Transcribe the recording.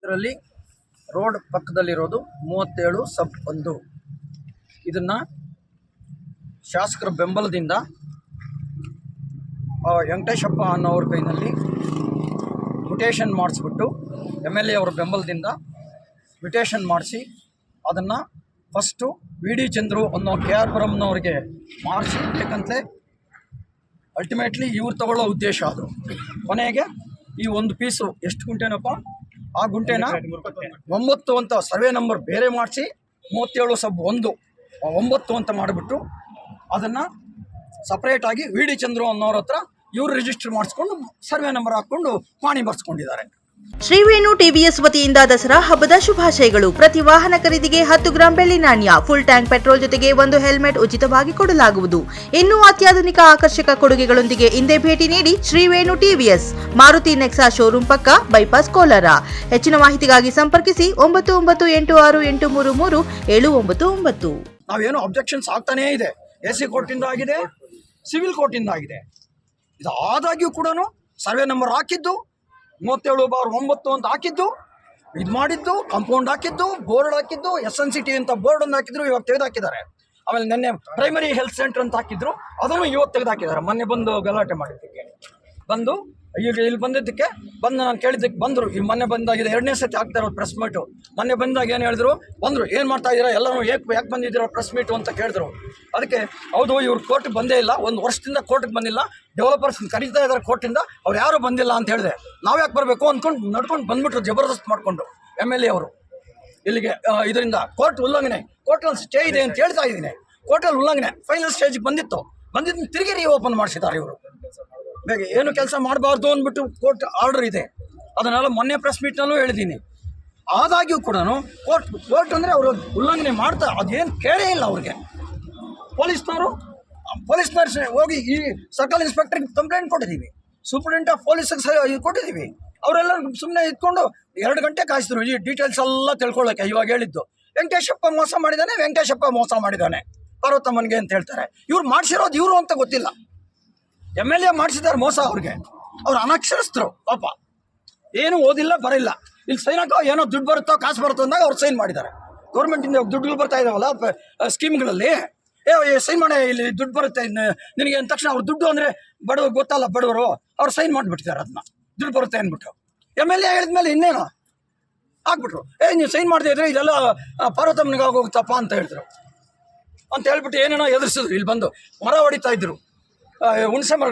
ಇದರಲ್ಲಿ ರೋಡ್ ಪಕ್ಕದಲ್ಲಿರೋದು 37/1. ಇದನ್ನು ಶಾಸಕರ ಬೆಂಬಲದಿಂದ ವೆಂಕಟೇಶಪ್ಪ ಅನ್ನೋವ್ರ ಕೈನಲ್ಲಿ ಮ್ಯುಟೇಷನ್ ಮಾಡಿಸ್ಬಿಟ್ಟು MLA ಅವರ ಬೆಂಬಲದಿಂದ ಮ್ಯುಟೇಷನ್ ಮಾಡಿಸಿ ಅದನ್ನು ಫಸ್ಟು VD ಚಂದ್ರು ಅನ್ನೋ KR ಪುರಂನವ್ರಿಗೆ ಮಾಡಿಸಿ ಬೇಕಂತಲೇ ಅಲ್ಟಿಮೇಟ್ಲಿ ಇವ್ರು ತಗೊಳ್ಳೋ ಉದ್ದೇಶ ಅದು. ಕೊನೆಗೆ ಈ ಒಂದು ಪೀಸು ಎಷ್ಟು ಗುಂಟೆನಪ್ಪ, ಆ ಗುಂಟೆನ 9 ಅಂತ ಸರ್ವೆ ನಂಬರ್ ಬೇರೆ ಮಾಡಿಸಿ 37/1 9 ಅಂತ ಮಾಡಿಬಿಟ್ಟು ಅದನ್ನು ಸಪ್ರೇಟಾಗಿ VD ಚಂದ್ರು ಅನ್ನೋರ ಹತ್ರ ಇವರು ರಿಜಿಸ್ಟರ್ ಮಾಡಿಸ್ಕೊಂಡು ಸರ್ವೆ ನಂಬರ್ ಹಾಕ್ಕೊಂಡು ಪಾಣಿ ಬರ್ಸ್ಕೊಂಡಿದ್ದಾರೆ. ಶ್ರೀ ವೇಣು TVS ವತಿಯಿಂದ ದಸರಾ ಹಬ್ಬದ ಶುಭಾಶಯಗಳು. ಪ್ರತಿ ವಾಹನ ಖರೀದಿಗೆ 10 ಗ್ರಾಂ ಬೆಳ್ಳಿ ನಾಣ್ಯ, ಫುಲ್ ಟ್ಯಾಂಕ್ ಪೆಟ್ರೋಲ್ ಜೊತೆಗೆ 1 ಹೆಲ್ಮೆಟ್ ಉಚಿತವಾಗಿ ಕೊಡಲಾಗುವುದು. ಇನ್ನೂ ಅತ್ಯಾಧುನಿಕ ಆಕರ್ಷಕ ಕೊಡುಗೆಗಳೊಂದಿಗೆ ಹಿಂದೆ ಭೇಟಿ ನೀಡಿ ಶ್ರೀ ವೇಣು TVS, ಮಾರುತಿ ನೆಕ್ಸಾ ಶೋರೂಮ್ ಪಕ್ಕ, ಬೈಪಾಸ್, ಕೋಲಾರ. ಹೆಚ್ಚಿನ ಮಾಹಿತಿಗಾಗಿ ಸಂಪರ್ಕಿಸಿ 9986833799. ನಾವೇನು ಅಬ್ಜೆಕ್ಷನ್ಸ್ ಆಗ್ತಾನೇ ಇದೆ. AC ಕೋರ್ಟಿಂದ ಆಗಿದೆ, ಸಿವಿಲ್ ಕೋರ್ಟಿಂದ ಆಗಿದೆ. ಇದು ಆದಾಗ್ಯೂ ಕೂಡ ಸರ್ವೆ ನಂಬರ್ ಹಾಕಿದ್ದು 37/9 ಅಂತ ಹಾಕಿದ್ದು, ಇದು ಮಾಡಿದ್ದು, ಕಾಂಪೌಂಡ್ ಹಾಕಿದ್ದು, ಬೋರ್ಡ್ ಹಾಕಿದ್ದು, SNCT ಅಂತ ಬೋರ್ಡನ್ನು ಹಾಕಿದ್ರು, ಇವಾಗ ತೆಗೆದುಹಾಕಿದ್ದಾರೆ. ಆಮೇಲೆ ನಿನ್ನೆ ಪ್ರೈಮರಿ ಹೆಲ್ತ್ ಸೆಂಟರ್ ಅಂತ ಹಾಕಿದ್ರು, ಅದನ್ನು ಇವತ್ತು ತೆಗೆದುಹಾಕಿದ್ದಾರೆ. ಮೊನ್ನೆ ಬಂದು ಗಲಾಟೆ ಮಾಡಿದ್ದಕ್ಕೆ ಬಂದು ಈಗ ಇಲ್ಲಿ ಬಂದಿದ್ದಕ್ಕೆ ನಾನು ಕೇಳಿದ್ದಕ್ಕೆ ಬಂದರು. ಈ ಮೊನ್ನೆ ಬಂದಾಗಿದೆ 2ನೇ ಸತಿ ಆಗ್ತಾ ಇರೋದು ಪ್ರೆಸ್ ಮೀಟು. ಮೊನ್ನೆ ಬಂದಾಗ ಏನು ಹೇಳಿದ್ರು, ಬಂದರು, ಏನು ಮಾಡ್ತಾ ಇದ್ದೀರಾ ಎಲ್ಲರೂ, ಯಾಕೆ ಬಂದಿದ್ದೀರಾ ಪ್ರೆಸ್ ಮೀಟು ಅಂತ ಕೇಳಿದ್ರು. ಅದಕ್ಕೆ ಹೌದು, ಇವ್ರು ಕೋರ್ಟ್ಗೆ ಬಂದೇ ಇಲ್ಲ, 1 ವರ್ಷದಿಂದ ಕೋರ್ಟ್ಗೆ ಬಂದಿಲ್ಲ, ಡೆವಲಪರ್ಸ್ ಕರೀತಾ ಇದ್ದಾರೆ ಕೋರ್ಟಿಂದ, ಅವ್ರು ಯಾರೂ ಬಂದಿಲ್ಲ ಅಂತ ಹೇಳಿದೆ. ನಾವು ಯಾಕೆ ಬರಬೇಕು ಅಂದ್ಕೊಂಡು ನಡ್ಕೊಂಡು ಬಂದ್ಬಿಟ್ರು ಜಬರ್ದಸ್ತ್ ಮಾಡಿಕೊಂಡು MLA ಅವರು ಇಲ್ಲಿಗೆ. ಇದರಿಂದ ಕೋರ್ಟ್ ಉಲ್ಲಂಘನೆ, ಕೋರ್ಟಲ್ಲಿ ಸ್ಟೇ ಇದೆ ಅಂತ ಹೇಳ್ತಾ ಇದ್ದೀನಿ. ಕೋರ್ಟಲ್ಲಿ ಉಲ್ಲಂಘನೆ ಫೈನಲ್ ಸ್ಟೇಜಿಗೆ ಬಂದಿದ್ದು ತಿರುಗಿ ರೀಓಪನ್ ಮಾಡಿಸಿದ್ದಾರೆ ಇವರು. ಬೇಗ ಏನು ಕೆಲಸ ಮಾಡಬಾರ್ದು ಅಂದ್ಬಿಟ್ಟು ಕೋರ್ಟ್ ಆರ್ಡರ್ ಇದೆ. ಅದನ್ನೆಲ್ಲ ಮೊನ್ನೆ ಪ್ರೆಸ್ ಮೀಟ್ನಲ್ಲೂ ಹೇಳಿದ್ದೀನಿ. ಆದಾಗ್ಯೂ ಕೂಡ ಕೋರ್ಟ್ ಅಂದರೆ ಅವರು ಉಲ್ಲಂಘನೆ ಮಾಡ್ತಾ ಅದೇನು ಕೇಳೇ ಇಲ್ಲ ಅವ್ರಿಗೆ. ಪೊಲೀಸ್ನವರು ಹೋಗಿ ಈ ಸರ್ಕಲ್ ಇನ್ಸ್ಪೆಕ್ಟರ್ಗೆ ಕಂಪ್ಲೇಂಟ್ ಕೊಟ್ಟಿದ್ದೀವಿ, ಸೂಪರಿಂಟೆಂಡೆಂಟ್ ಆಫ್ ಪೊಲೀಸ್ಗೆ ಕೊಟ್ಟಿದ್ದೀವಿ. ಅವರೆಲ್ಲ ಸುಮ್ಮನೆ ಇಟ್ಕೊಂಡು 2 ಗಂಟೆ ಕಾಯಿಸಿದ್ರು ಈ ಡೀಟೇಲ್ಸ್ ಎಲ್ಲ ತಿಳ್ಕೊಳ್ಳೋಕ್ಕೆ. ಇವಾಗ ಹೇಳಿದ್ದು ವೆಂಕಟೇಶಪ್ಪ ಮೋಸ ಮಾಡಿದ್ದಾನೆ ಪಾರ್ವತಮ್ಮನಿಗೆ ಅಂತ ಹೇಳ್ತಾರೆ. ಇವ್ರು ಮಾಡಿಸಿರೋದು ಇವರು ಅಂತ ಗೊತ್ತಿಲ್ಲ. MLA ಮಾಡಿಸಿದ್ದಾರೆ ಮೋಸ ಅವ್ರಿಗೆ. ಅವ್ರು ಅನಕ್ಷರಸ್ಥರು ಪಾಪ, ಏನೂ ಓದಿಲ್ಲ ಬರಿಲ್ಲ. ಇಲ್ಲಿ ಸೈನ್ ಹಾಕೋ ಏನೋ ದುಡ್ಡು ಬರುತ್ತೋ ಕಾಸು ಬರುತ್ತೋ ಅಂದಾಗ ಅವ್ರು ಸೈನ್ ಮಾಡಿದ್ದಾರೆ. ಗೌರ್ಮೆಂಟಿಂದ ದುಡ್ಡುಗಳು ಬರ್ತಾ ಇದ್ದಾವಲ್ಲ ಸ್ಕೀಮ್ಗಳಲ್ಲಿ, ಸೈನ್ ಮಾಡಿ ಇಲ್ಲಿ ದುಡ್ಡು ಬರುತ್ತೆ ನಿನಗೆ ಅಂದ ತಕ್ಷಣ ಅವ್ರು ದುಡ್ಡು ಅಂದರೆ ಬಡವರು ಗೊತ್ತಲ್ಲ, ಬಡವರು ಅವ್ರು ಸೈನ್ ಮಾಡಿಬಿಟ್ಟಿದ್ದಾರೆ. ಅದನ್ನ ದುಡ್ಡು ಬರುತ್ತೆ ಅಂದ್ಬಿಟ್ಟು MLA ಹೇಳಿದ್ಮೇಲೆ ಇನ್ನೇನು ಹಾಕ್ಬಿಟ್ರು. ನೀವು ಸೈನ್ ಮಾಡದೇ ಇದ್ರೆ ಇದೆಲ್ಲ ಪಾರ್ವತಮ್ಮನಿಗೆ ಆಗೋಗುತ್ತಪ್ಪ ಅಂತ ಹೇಳಿದ್ರು ಅಂತ ಹೇಳ್ಬಿಟ್ಟು ಏನೇನೋ ಎದುರಿಸಿದ್ರು. ಇಲ್ಲಿ ಬಂದು ಮರ ಹೊಡಿತಾ ಇದ್ರು, ಹುಣಸೆ ಮರ.